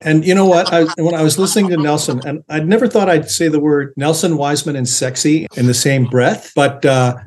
And you know what? When I was listening to Nelson, and I'd never thought I'd say the word Nelson, Wiseman, and sexy in the same breath, but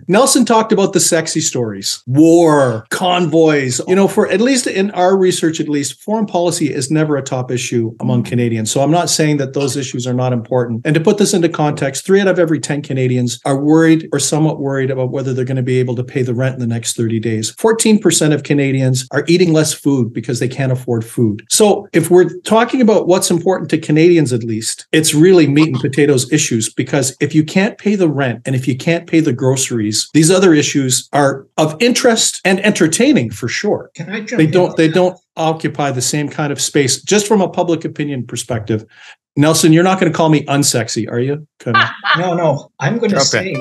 Nelson talked about the sexy stories, war, convoys. You know, for at least in our research, at least, foreign policy is never a top issue among Canadians. So I'm not saying that those issues are not important. And to put this into context, 3 out of every 10 Canadians are worried or somewhat worried about whether they're going to be able to pay the rent in the next 30 days. 14% of Canadians are eating less food because they can't afford food. So if we're talking about what's important to Canadians, at least, it's really meat and potatoes issues, because if you can't pay the rent and if you can't pay the groceries, these other issues are of interest and entertaining for sure. Can I jump in? They don't occupy the same kind of space, just from a public opinion perspective. Nelson, you're not going to call me unsexy, are you? No. I'm going to say...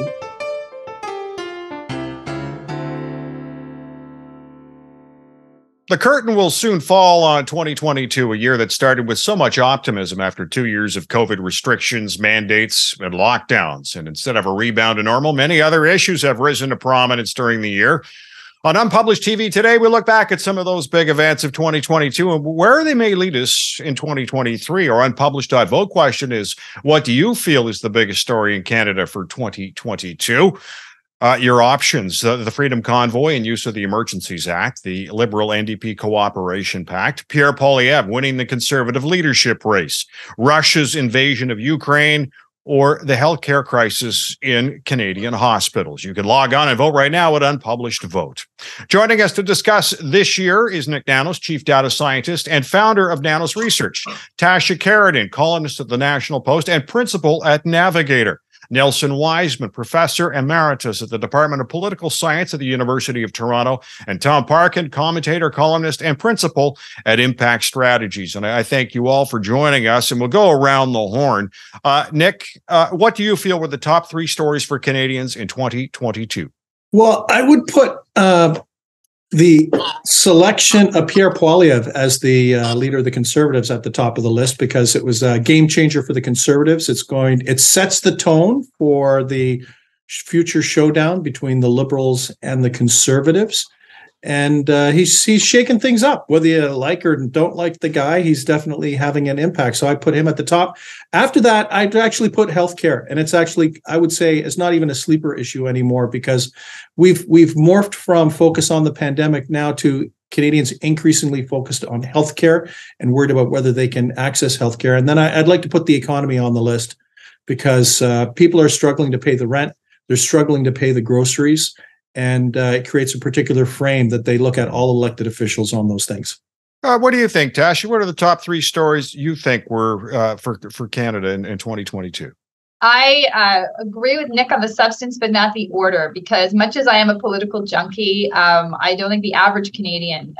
The curtain will soon fall on 2022, a year that started with so much optimism after 2 years of COVID restrictions, mandates, and lockdowns. And instead of a rebound to normal, many other issues have risen to prominence during the year. On Unpublished TV today, we look back at some of those big events of 2022 and where they may lead us in 2023. Our Unpublished.vote question is, what do you feel is the biggest story in Canada for 2022? Your options, the Freedom Convoy and use of the Emergencies Act, the Liberal NDP Cooperation Pact, Pierre Poilievre winning the Conservative leadership race, Russia's invasion of Ukraine, or the healthcare crisis in Canadian hospitals. You can log on and vote right now at Unpublished.vote. Joining us to discuss this year is Nick Nanos, Chief Data Scientist and founder of Nanos Research, Tasha Kheiriddin, columnist at the National Post and principal at Navigator, Nelson Wiseman, Professor Emeritus at the Department of Political Science at the University of Toronto, and Tom Parkin, commentator, columnist, and principal at Impact Strategies. And I thank you all for joining us, and we'll go around the horn. Nick, what do you feel were the top 3 stories for Canadians in 2022? Well, I would put the selection of Pierre Poilievre as the leader of the Conservatives at the top of the list, because it was a game changer for the Conservatives. It sets the tone for the future showdown between the Liberals and the Conservatives. And he's shaking things up. Whether you like or don't like the guy, he's definitely having an impact. So I put him at the top. After that, I'd actually put healthcare. And it's actually, I would say, it's not even a sleeper issue anymore, because we've morphed from focus on the pandemic now to Canadians increasingly focused on healthcare and worried about whether they can access healthcare. And then I'd like to put the economy on the list, because people are struggling to pay the rent. They're struggling to pay the groceries. And it creates a particular frame that they look at all elected officials on those things. What do you think, Tasha? What are the top 3 stories you think were for Canada in 2022? I agree with Nick on the substance, but not the order, because much as I am a political junkie, I don't think the average Canadian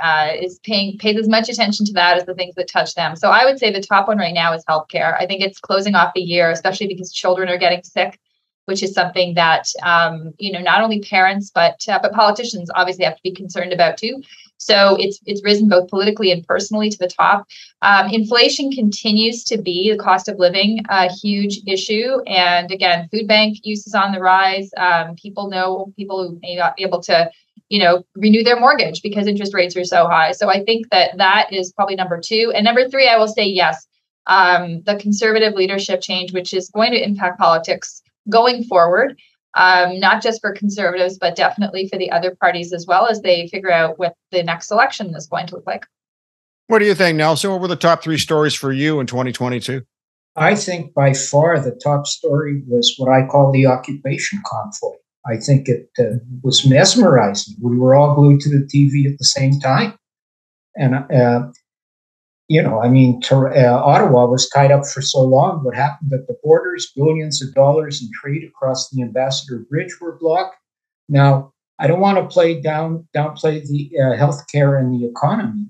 pays as much attention to that as the things that touch them. So I would say the top one right now is healthcare. I think it's closing off the year, especially because children are getting sick, which is something that, not only parents, but politicians obviously have to be concerned about too. So it's risen both politically and personally to the top. Inflation continues to be, the cost of living, a huge issue. And again, food bank use is on the rise. People who may not be able to, renew their mortgage because interest rates are so high. So I think that is probably number 2. And number 3, I will say, yes, the Conservative leadership change, which is going to impact politics going forward, not just for Conservatives, but definitely for the other parties as well, as they figure out what the next election is going to look like. What do you think, Nelson? What were the top 3 stories for you in 2022? I think by far the top story was what I call the occupation convoy. I think it was mesmerizing. We were all glued to the TV at the same time. And Ottawa was tied up for so long. What happened at the borders? Billions of dollars in trade across the Ambassador Bridge were blocked. Now, I don't want to downplay the healthcare and the economy,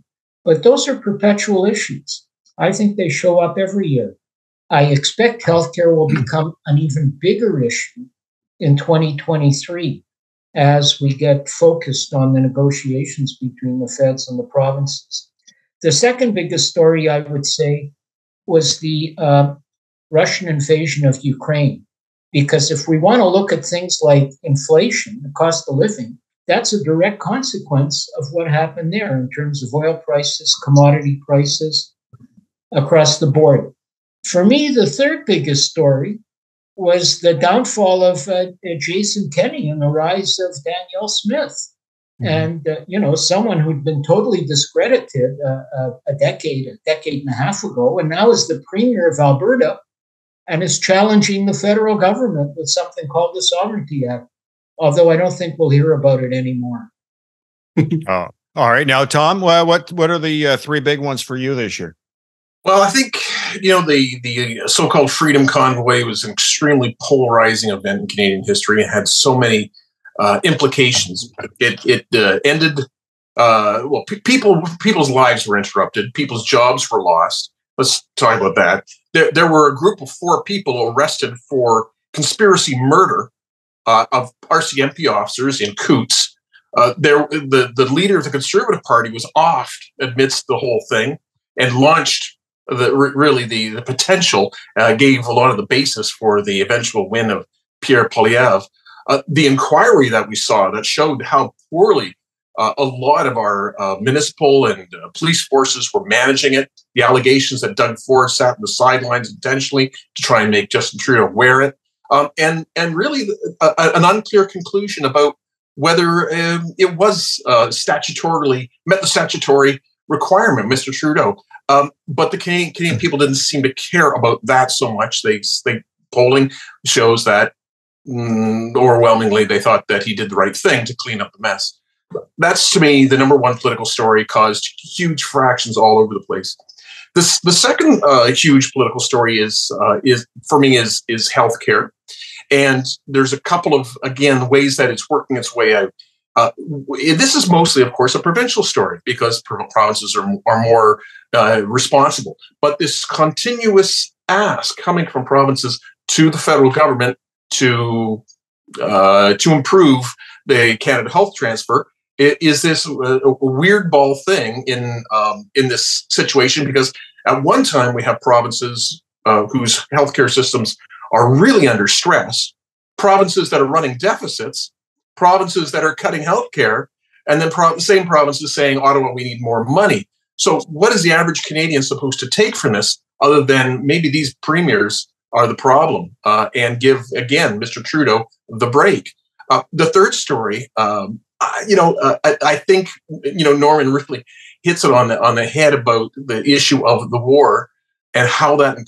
but those are perpetual issues. I think they show up every year. I expect healthcare will become an even bigger issue in 2023 as we get focused on the negotiations between the feds and the provinces. The second biggest story, I would say, was the Russian invasion of Ukraine. Because if we want to look at things like inflation, the cost of living, that's a direct consequence of what happened there in terms of oil prices, commodity prices. across the board. For me, the third biggest story was the downfall of Jason Kenney and the rise of Danielle Smith. And, someone who'd been totally discredited a decade and a half ago, and now is the premier of Alberta and is challenging the federal government with something called the Sovereignty Act, although I don't think we'll hear about it anymore. All right. Now, Tom, what are the three big ones for you this year? Well, I think, the so-called Freedom Convoy was an extremely polarizing event in Canadian history. It had so many implications. It ended, people's lives were interrupted. People's jobs were lost. Let's talk about that. There were a group of 4 people arrested for conspiracy murder of RCMP officers in Coots. The leader of the Conservative Party was offed amidst the whole thing and launched the potential, gave a lot of the basis for the eventual win of Pierre Poilievre. The inquiry that we saw that showed how poorly a lot of our municipal and police forces were managing it. The allegations that Doug Ford sat on the sidelines intentionally to try and make Justin Trudeau wear it. And really an unclear conclusion about whether it was statutorily met the statutory requirement, Mr. Trudeau. But the Canadian people didn't seem to care about that so much. They polling shows that overwhelmingly they thought that he did the right thing to clean up the mess. That's, to me, the number one political story, caused huge fractions all over the place. The second huge political story is for me healthcare, and there's a couple of ways that it's working its way out. This is mostly, of course, a provincial story because provinces are more responsible. But this continuous ask coming from provinces to the federal government to improve the Canada Health Transfer is this a weird ball thing in this situation, because at one time we have provinces whose healthcare systems are really under stress, provinces that are running deficits, provinces that are cutting healthcare, and then same provinces saying, Ottawa, we need more money. So what is the average Canadian supposed to take from this other than maybe these premiers are the problem and give, again, Mr. Trudeau the break? The third story, I think, Norman really hits it on the head about the issue of the war and how that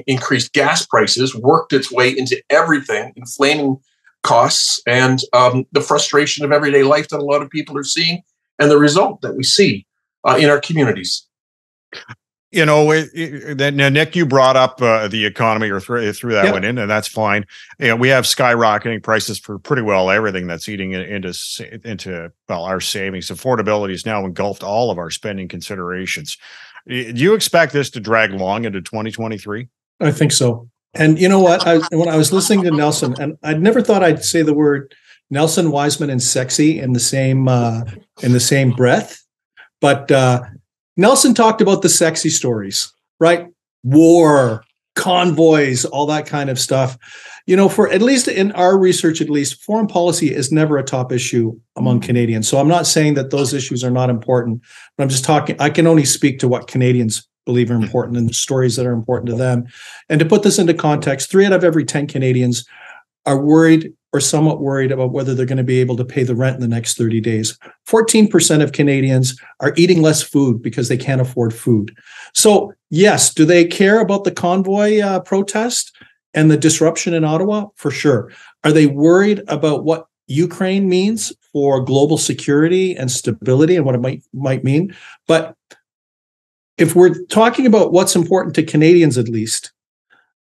increased gas prices worked its way into everything, inflaming costs and the frustration of everyday life that a lot of people are seeing, and the result that we see in our communities. Nick, you brought up the economy or threw that one in, and that's fine. We have skyrocketing prices for pretty well everything that's eating into our savings. Affordability has now engulfed all of our spending considerations. Do you expect this to drag long into 2023? I think so. And you know what? When I was listening to Nelson, and I'd never thought I'd say the word Nelson, Wiseman, and sexy in the same breath, but Nelson talked about the sexy stories, right? War, convoys, all that kind of stuff. For at least in our research, foreign policy is never a top issue among Canadians. So I'm not saying that those issues are not important, but I'm just talking, I can only speak to what Canadians believe are important and the stories that are important to them. And to put this into context, 3 out of every 10 Canadians are worried or somewhat worried about whether they're going to be able to pay the rent in the next 30 days. 14% of Canadians are eating less food because they can't afford food. So yes, do they care about the convoy protest and the disruption in Ottawa? For sure. Are they worried about what Ukraine means for global security and stability and what it might mean? But if we're talking about what's important to Canadians, at least,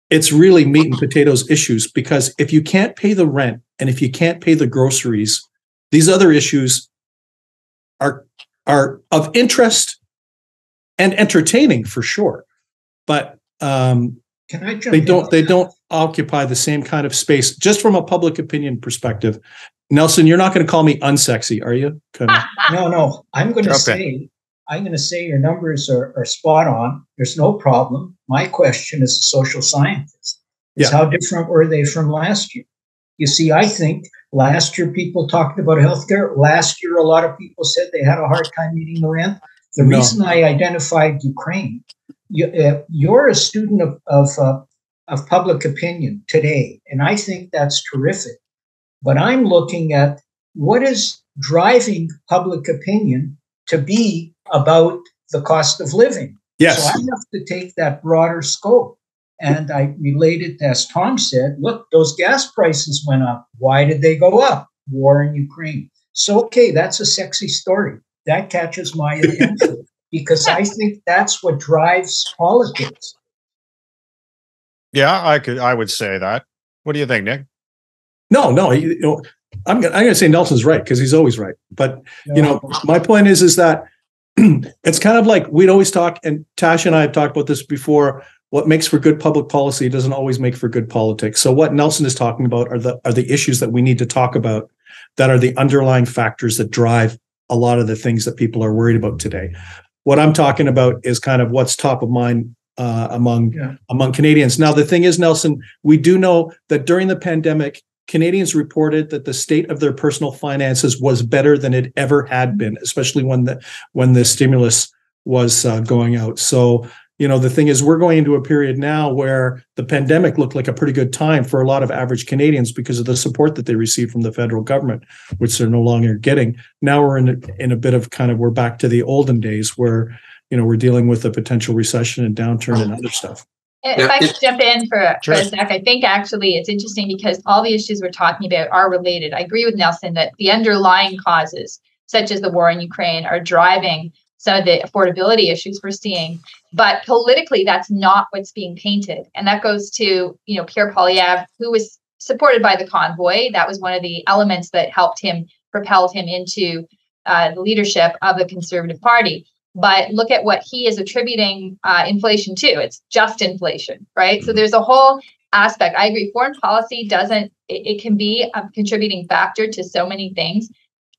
it's really meat and potatoes issues, because if you can't pay the rent and if you can't pay the groceries, these other issues are of interest and entertaining for sure. But they don't occupy the same kind of space, just from a public opinion perspective. Nelson, you're not going to call me unsexy, are you? No. I'm going to say your numbers are spot on. There's no problem. My question as a social scientist is how different were they from last year? You see, I think last year people talked about healthcare. Last year, a lot of people said they had a hard time meeting the rent. The reason I identified Ukraine you're a student of public opinion today, and I think that's terrific. But I'm looking at what is driving public opinion to be about the cost of living. Yes. So I have to take that broader scope. And I related, as Tom said, look, those gas prices went up. Why did they go up? War in Ukraine. So, okay, that's a sexy story. That catches my attention because I think that's what drives politics. Yeah, I would say that. What do you think, Nick? No, I'm gonna say Nelson's right because he's always right. But my point is that it's kind of like we'd always talk, and Tasha and I have talked about this before. What makes for good public policy doesn't always make for good politics. So what Nelson is talking about are the issues that we need to talk about that are the underlying factors that drive a lot of the things that people are worried about today. What I'm talking about is kind of what's top of mind among Canadians. Now, the thing is, Nelson, we do know that during the pandemic, Canadians reported that the state of their personal finances was better than it ever had been, especially when the stimulus was going out. So, the thing is, we're going into a period now where the pandemic looked like a pretty good time for a lot of average Canadians because of the support that they received from the federal government, which they're no longer getting. Now we're in a bit of we're back to the olden days where, we're dealing with a potential recession and downturn and other stuff. If I could jump in for a sec, I think actually it's interesting because all the issues we're talking about are related. I agree with Nelson that the underlying causes, such as the war in Ukraine, are driving some of the affordability issues we're seeing. But politically, that's not what's being painted. And that goes to, Pierre Poilievre, who was supported by the Convoy. That was one of the elements that propelled him into the leadership of the Conservative Party. But look at what he is attributing inflation to. It's just inflation, right? So there's a whole aspect. I agree. Foreign policy it can be a contributing factor to so many things.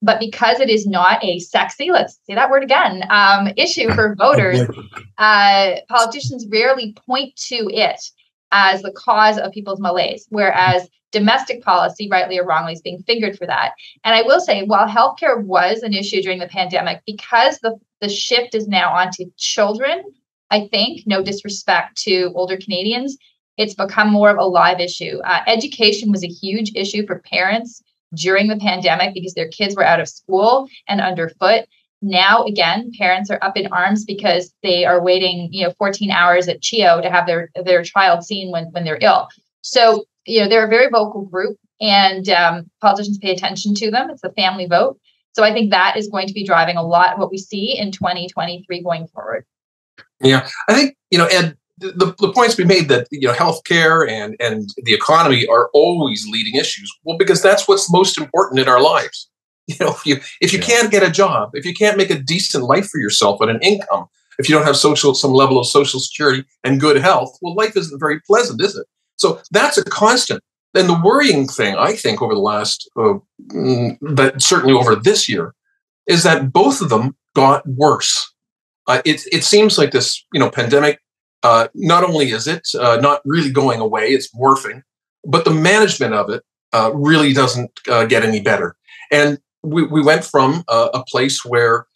But because it is not a sexy, let's say that word again, issue for voters, politicians rarely point to it as the cause of people's malaise, whereas domestic policy, rightly or wrongly, is being fingered for that. And I will say, while healthcare was an issue during the pandemic, because the shift is now onto children, I think, no disrespect to older Canadians, it's become more of a live issue. Education was a huge issue for parents during the pandemic because their kids were out of school and underfoot. Now, again, parents are up in arms because they are waiting, 14 hours at CHEO to have their child seen when they're ill. So, they're a very vocal group and politicians pay attention to them. It's a family vote. So I think that is going to be driving a lot of what we see in 2023 going forward. Yeah, I think, Ed, the points we made that, healthcare and the economy are always leading issues. Well, because that's what's most important in our lives. If you can't get a job, if you can't make a decent life for yourself and an income, if you don't have some level of social security and good health, well, life isn't very pleasant, is it? So that's a constant. Then the worrying thing, I think, over the last, but certainly over this year, is that both of them got worse. It seems like this, pandemic. Not only is it not really going away, it's morphing, but the management of it really doesn't get any better. And we went from a place where,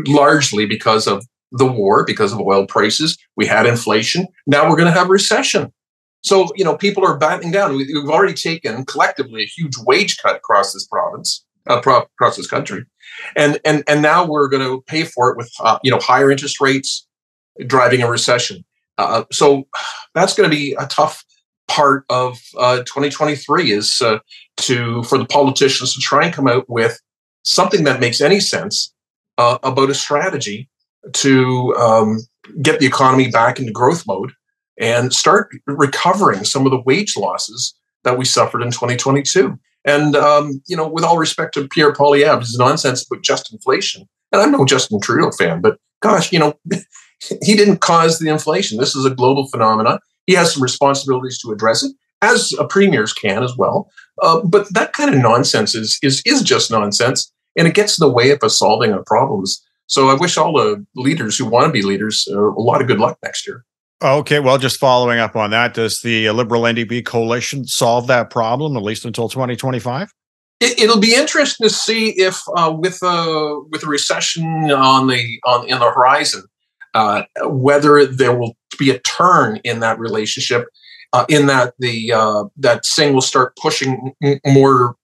largely because of the war, because of oil prices, we had inflation. Now we're going to have recession. So, people are battening down. We've already taken collectively a huge wage cut across this province, across this country. And now we're going to pay for it with higher interest rates, driving a recession. So that's going to be a tough part of 2023 is for the politicians to try and come out with something that makes any sense about a strategy to get the economy back into growth mode and start recovering some of the wage losses that we suffered in 2022. And, with all respect to Pierre Poilievre's nonsense about just inflation, and I'm no Justin Trudeau fan, but gosh, he didn't cause the inflation. This is a global phenomenon. He has some responsibilities to address it, as premiers can as well. But that kind of nonsense is just nonsense, and it gets in the way of us solving our problems. So I wish all the leaders who want to be leaders a lot of good luck next year. Okay, well, just following up on that, does the Liberal NDP coalition solve that problem, at least until 2025? It'll be interesting to see if with a recession in the horizon, whether there will be a turn in that relationship, in that that Singh will start pushing more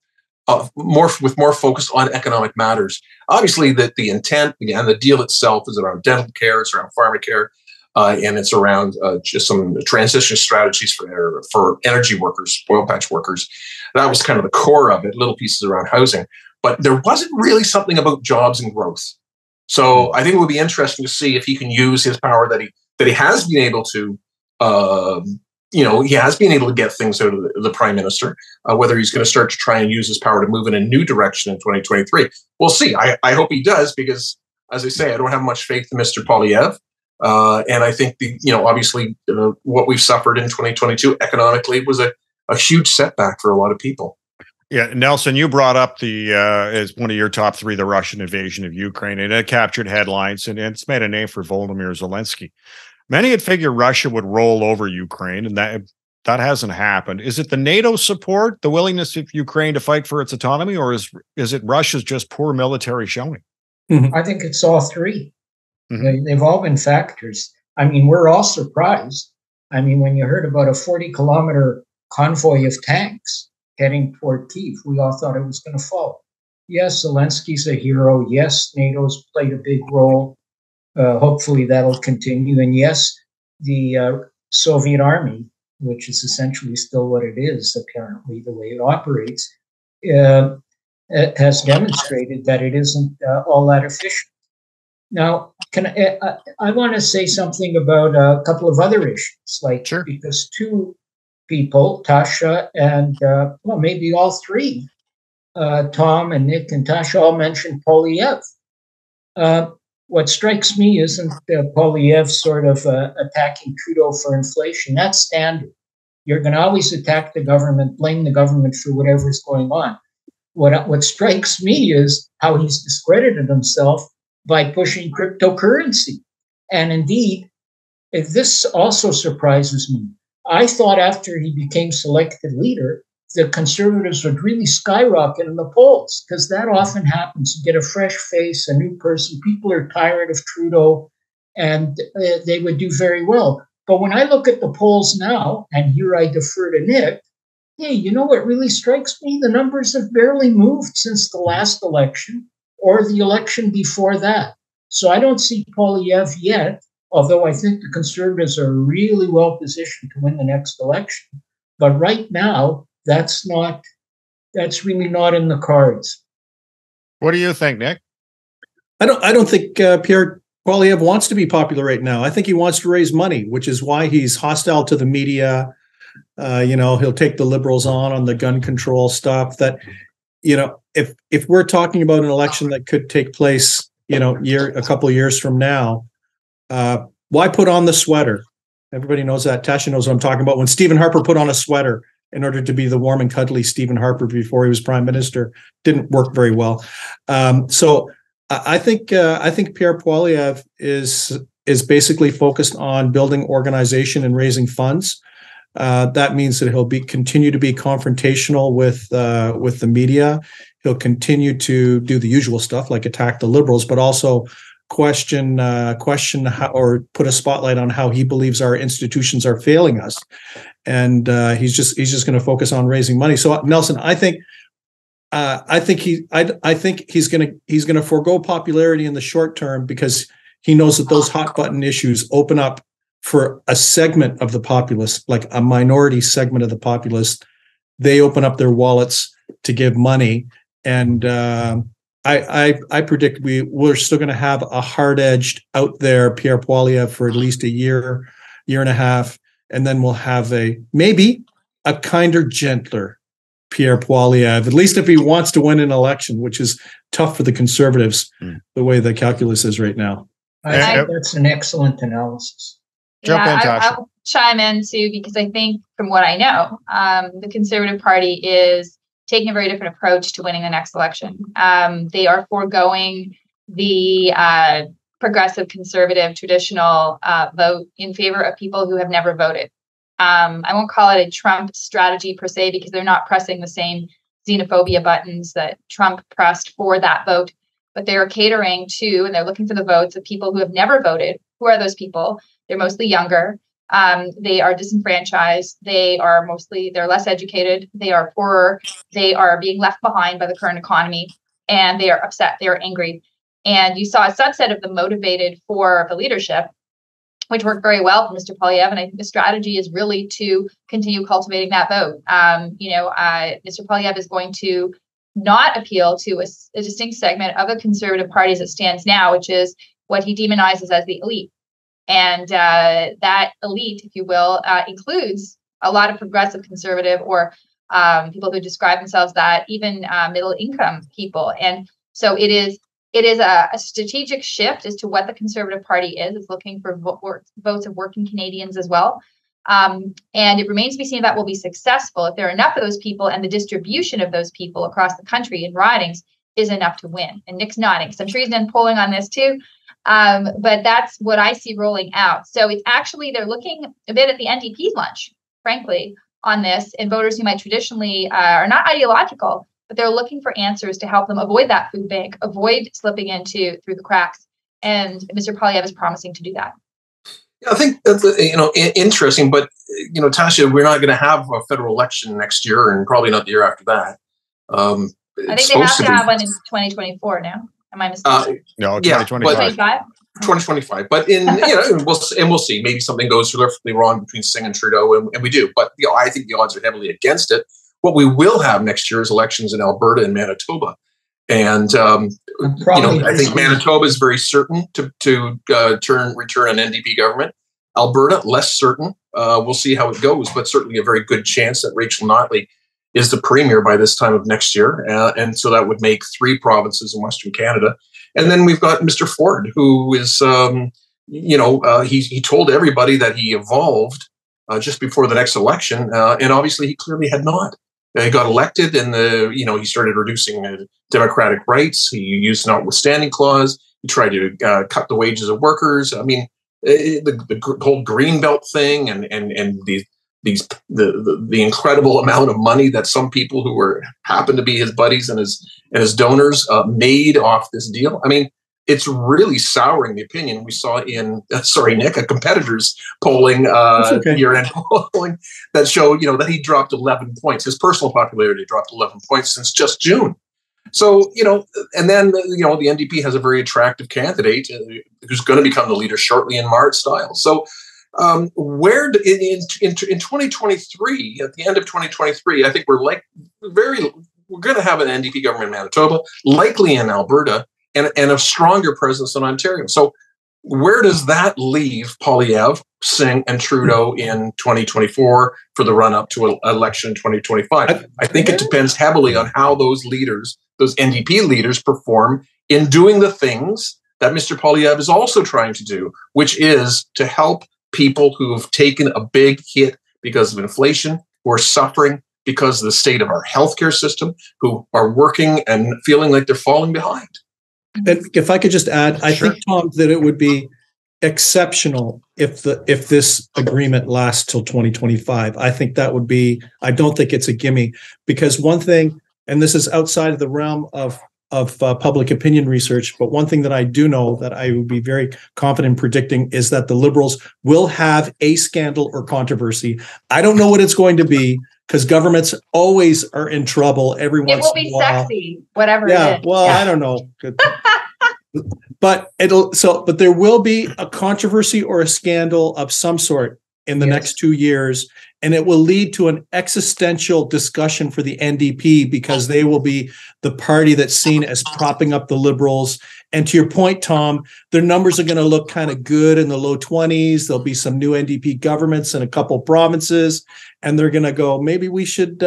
with more focus on economic matters. Obviously, the intent and the deal itself is around dental care, it's around pharmacare, and it's around just some transition strategies for energy workers, oil patch workers. That was kind of the core of it. Little pieces around housing, but there wasn't really something about jobs and growth. So I think it would be interesting to see if he can use his power that he has been able to. He has been able to get things out of the prime minister, whether he's going to start to try and use his power to move in a new direction in 2023. We'll see. I hope he does, because, as I say, I don't have much faith in Mr. Poilievre. And I think, obviously, what we've suffered in 2022 economically was a huge setback for a lot of people. Yeah, Nelson, you brought up as one of your top three, the Russian invasion of Ukraine, and it captured headlines, and it's made a name for Volodymyr Zelensky. Many had figured Russia would roll over Ukraine, and that hasn't happened. Is it the NATO support, the willingness of Ukraine to fight for its autonomy, or is it Russia's just poor military showing? Mm-hmm. I think it's all three. Mm-hmm. They've all been factors. I mean, we're all surprised. I mean, when you heard about a 40-kilometer convoy of tanks heading toward Kyiv, we all thought it was going to fall. Yes, Zelensky's a hero. Yes, NATO's played a big role. Hopefully that'll continue. And yes, the Soviet army, which is essentially still what it is, apparently, the way it operates, has demonstrated that it isn't all that efficient. Now, I want to say something about a couple of other issues, Sure. Because two people, Tasha and, maybe all three, Tom and Nick and Tasha, all mentioned Poilievre. What strikes me isn't Poilievre sort of attacking Trudeau for inflation. That's standard. You're going to always attack the government, blame the government for whatever's going on. What strikes me is how he's discredited himself by pushing cryptocurrency. And indeed, this also surprises me. I thought after he became selected leader, the Conservatives would really skyrocket in the polls, because that often happens. You get a fresh face, a new person. People are tired of Trudeau, and they would do very well. But when I look at the polls now, and here I defer to Nick, hey, you know what really strikes me? The numbers have barely moved since the last election or the election before that. So I don't see Poilievre yet, although I think the Conservatives are really well positioned to win the next election. But right now, that's really not in the cards. What do you think, Nick? I don't think Pierre Poilievre wants to be popular right now. I think he wants to raise money, which is why he's hostile to the media. He'll take the Liberals on the gun control stuff. That, if we're talking about an election that could take place, a couple of years from now, why put on the sweater? Everybody knows that. Tasha knows what I'm talking about. When Stephen Harper put on a sweater in order to be the warm and cuddly Stephen Harper before he was prime minister, didn't work very well. So I think Pierre Poilievre is basically focused on building organization and raising funds. That means that he'll continue to be confrontational with the media. He'll continue to do the usual stuff like attack the Liberals, but also question how, or put a spotlight on how he believes our institutions are failing us. And he's just going to focus on raising money. So Nelson, I think he's going to forego popularity in the short term, because he knows that those hot button issues open up for a segment of the populace, like a minority segment of the populace. They open up their wallets to give money, and I predict we're still going to have a hard-edged out there Pierre Poilievre for at least a year and a half, and then we'll have maybe a kinder, gentler Pierre Poilievre, at least if he wants to win an election, which is tough for the Conservatives, the way the calculus is right now. I think that's an excellent analysis. Jump in, Tasha. I'll chime in too, because I think from what I know, the Conservative Party is taking a very different approach to winning the next election. They are foregoing the progressive, conservative, traditional vote in favor of people who have never voted. I won't call it a Trump strategy per se, because they're not pressing the same xenophobia buttons that Trump pressed for that vote. But they're catering to, and they're looking for the votes of people who have never voted. Who are those people? They're mostly younger. They are disenfranchised. They're less educated. They are poorer. They are being left behind by the current economy, and they are upset. They are angry. And you saw a subset of them motivated for the leadership, which worked very well for Mr. Poilievre. And I think the strategy is really to continue cultivating that vote. Mr. Poilievre is going to not appeal to a distinct segment of the Conservative Party as it stands now, which is what he demonizes as the elite. And that elite, if you will, includes a lot of progressive conservative or people who describe themselves that, even middle income people. And so it is a strategic shift as to what the Conservative Party is. It's looking for votes of working Canadians as well. And it remains to be seen if that will be successful, if there are enough of those people and the distribution of those people across the country in ridings is enough to win. And Nick's nodding, because I'm sure he's done polling on this too. But that's what I see rolling out. So it's actually, they're looking a bit at the NDP's lunch, frankly, on this, and voters who might traditionally are not ideological, but they're looking for answers to help them avoid that food bank, avoid slipping through the cracks. And Mr. Poilievre is promising to do that. I think that's interesting, but Tasha, we're not going to have a federal election next year, and probably not the year after that. I think they have to have one in 2024 now. Am I mistaken? No, 2025. 2025. But we'll see. Maybe something goes horrifically wrong between Singh and Trudeau, and we do. But I think the odds are heavily against it. What we will have next year is elections in Alberta and Manitoba. And I think Manitoba is very certain to return an NDP government. Alberta, less certain. We'll see how it goes, but certainly a very good chance that Rachel Notley is the premier by this time of next year. And so that would make 3 provinces in Western Canada. And then we've got Mr. Ford, who is, he told everybody that he evolved just before the next election. And obviously he clearly had not. He got elected and he started reducing democratic rights. He used notwithstanding clause. He tried to cut the wages of workers. I mean, the whole Greenbelt thing and the incredible amount of money that some people who happened to be his buddies and his donors made off this deal. I mean, it's really souring the opinion. We saw in Nick, a competitor's polling, year-end polling that showed that he dropped 11 points. His personal popularity dropped 11 points since just June. So and then the NDP has a very attractive candidate who's going to become the leader shortly in Marit Stiles. So where in 2023, at the end of 2023, I think we're going to have an NDP government in Manitoba, likely in Alberta, and a stronger presence in Ontario. So where does that leave Poilievre, Singh, and Trudeau in 2024 for the run-up to election in 2025? I think it depends heavily on how those leaders, those NDP leaders, perform in doing the things that Mr. Poilievre is also trying to do, which is to help people who have taken a big hit because of inflation, who are suffering because of the state of our healthcare system, who are working and feeling like they're falling behind. And if I could just add, I think, Tom, that it would be exceptional if this agreement lasts till 2025. I think that would be, I don't think it's a gimme, because one thing, and this is outside of the realm of public opinion research, but one thing that I do know that I would be very confident in predicting is that the Liberals will have a scandal or controversy. I don't know what it's going to be, because governments always are in trouble every once in a while. It will be sexy, whatever it is. Well, I don't know. But there will be a controversy or a scandal of some sort in the next 2 years, and it will lead to an existential discussion for the NDP, because they will be the party that's seen as propping up the Liberals. And to your point, Tom, their numbers are going to look kind of good in the low 20s. There'll be some new NDP governments in a couple provinces, and they're going to go, maybe we should,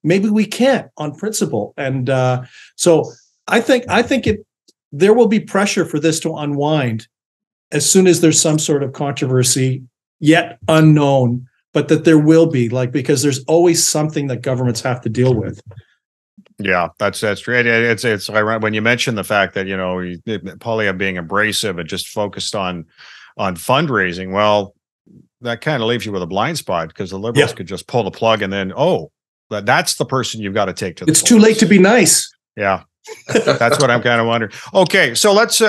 maybe we can't on principle. And so I think there will be pressure for this to unwind as soon as there's some sort of controversy yet unknown, but that there will be, because there's always something that governments have to deal with. Yeah, that's true. It's ironic when you mention the fact that Poilievre being abrasive and just focused on fundraising. Well, that kind of leaves you with a blind spot, because the Liberals could just pull the plug and then That's the person you've got to take to the It's too late to be nice. Yeah. That's what I'm kind of wondering. Okay, so let's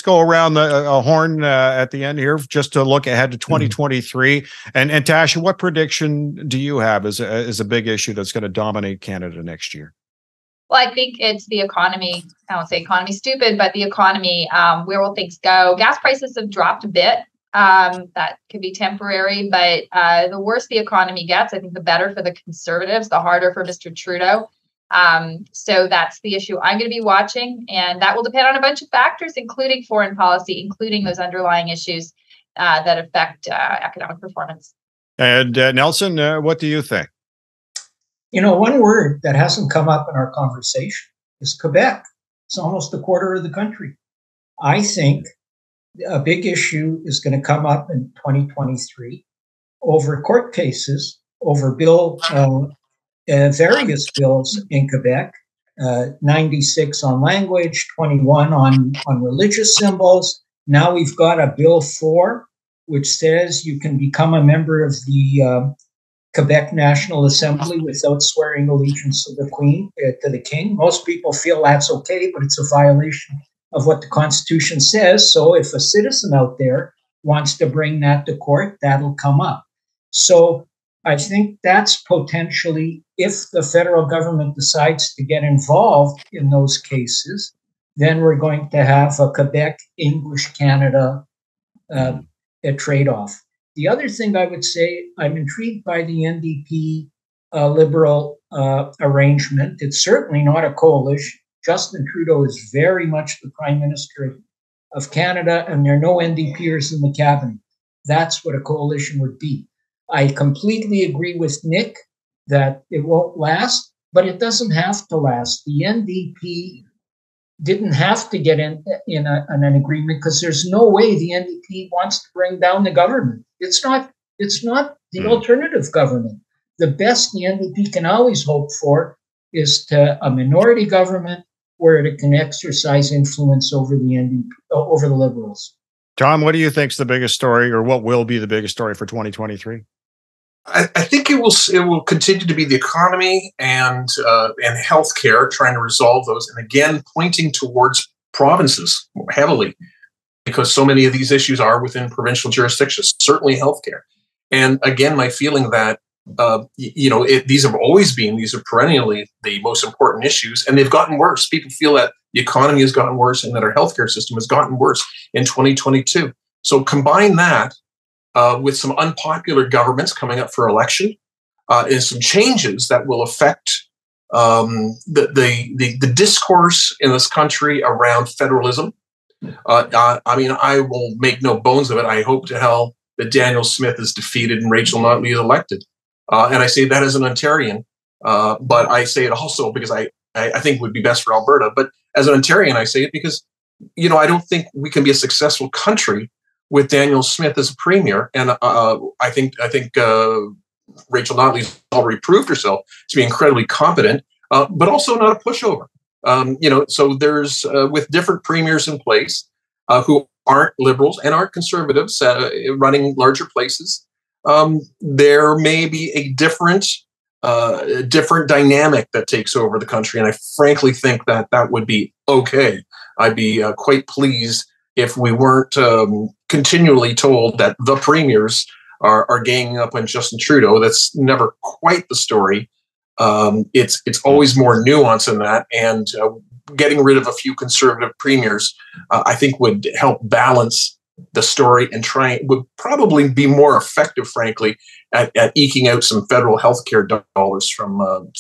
go around the horn at the end here just to look ahead to 2023. And Tasha, what prediction do you have as a big issue that's going to dominate Canada next year? Well, I think it's the economy. I won't say economy stupid, but the economy. Where will things go? Gas prices have dropped a bit. That could be temporary, but the worse the economy gets, I think the better for the Conservatives, the harder for Mr. Trudeau. So that's the issue I'm going to be watching, and that will depend on a bunch of factors, including foreign policy, including those underlying issues that affect economic performance. And Nelson, what do you think? You know, one word that hasn't come up in our conversation is Quebec. It's almost a quarter of the country. I think a big issue is going to come up in 2023 over court cases, over various bills in Quebec, 96 on language, 21 on religious symbols. Now we've got a Bill 4, which says you can become a member of the Quebec National Assembly without swearing allegiance to the King. Most people feel that's okay, but it's a violation of what the Constitution says. So if a citizen out there wants to bring that to court, that'll come up. So I think that's potentially, if the federal government decides to get involved in those cases, then we're going to have a Quebec-English Canada a trade-off. The other thing I would say, I'm intrigued by the NDP Liberal arrangement. It's certainly not a coalition. Justin Trudeau is very much the Prime Minister of Canada, and there are no NDPers in the cabinet. That's what a coalition would be. I completely agree with Nick that it won't last, but it doesn't have to last. The NDP didn't have to get in an agreement because there's no way the NDP wants to bring down the government. It's not the alternative government. The best the NDP can always hope for is a minority government where it can exercise influence over the NDP, over the Liberals. Tom, what do you think is the biggest story, or what will be the biggest story for 2023? I think it will continue to be the economy and healthcare, trying to resolve those, and again pointing towards provinces heavily, because so many of these issues are within provincial jurisdictions. Certainly healthcare, and again, my feeling that these are perennially the most important issues, and they've gotten worse. People feel that the economy has gotten worse and that our healthcare system has gotten worse in 2022. So combine that with some unpopular governments coming up for election, and some changes that will affect the discourse in this country around federalism. I will make no bones of it. I hope to hell that Daniel Smith is defeated and Rachel Notley is elected. And I say that as an Ontarian, but I say it also because I think it would be best for Alberta. But as an Ontarian, I say it because, I don't think we can be a successful country with Daniel Smith as a premier. And I think Rachel Notley's already proved herself to be incredibly competent, but also not a pushover. So there's with different premiers in place who aren't Liberals and aren't Conservatives running larger places. There may be a different dynamic that takes over the country, and I frankly think that would be okay. I'd be quite pleased if we weren't continually told that the premiers are ganging up on Justin Trudeau. That's never quite the story. It's always more nuanced than that, and getting rid of a few Conservative premiers, I think, would help balance the story and would probably be more effective, frankly, at eking out some federal healthcare dollars for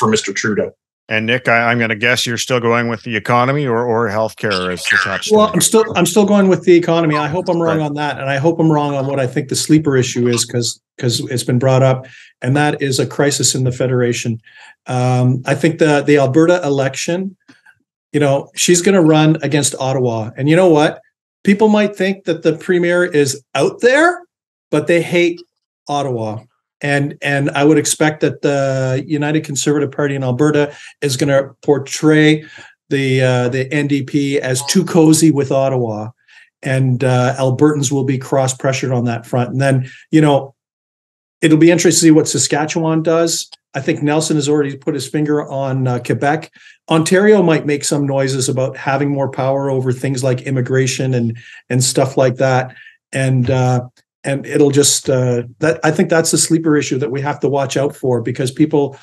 Mr. Trudeau. And Nick, I'm going to guess you're still going with the economy or healthcare as the top story. Well, I'm still going with the economy. I hope I'm wrong on that, and I hope I'm wrong on what I think the sleeper issue is, because it's been brought up, and that is a crisis in the Federation. I think the Alberta election, she's going to run against Ottawa, and you know what? People might think that the premier is out there, but they hate Ottawa. And I would expect that the United Conservative Party in Alberta is going to portray the NDP as too cozy with Ottawa, and Albertans will be cross-pressured on that front. And then, it'll be interesting to see what Saskatchewan does. I think Nelson has already put his finger on Quebec. Ontario might make some noises about having more power over things like immigration and stuff like that. And it'll just I think that's a sleeper issue that we have to watch out for, because people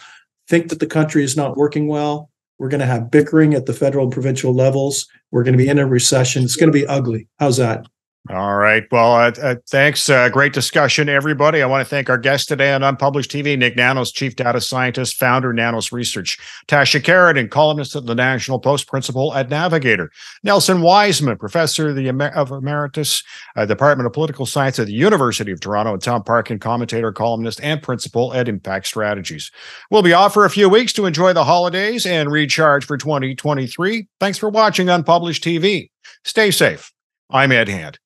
think that the country is not working well. We're going to have bickering at the federal and provincial levels. We're going to be in a recession. It's going to be ugly. How's that? All right. Well, thanks. Great discussion, everybody. I want to thank our guest today on Unpublished TV, Nick Nanos, Chief Data Scientist, Founder, Nanos Research; Tasha Kheiriddin, columnist at the National Post, Principal at Navigator; Nelson Wiseman, Professor of Emeritus, Department of Political Science at the University of Toronto; and Tom Parkin, commentator, columnist, and Principal at Impact Strategies. We'll be off for a few weeks to enjoy the holidays and recharge for 2023. Thanks for watching Unpublished TV. Stay safe. I'm Ed Hand.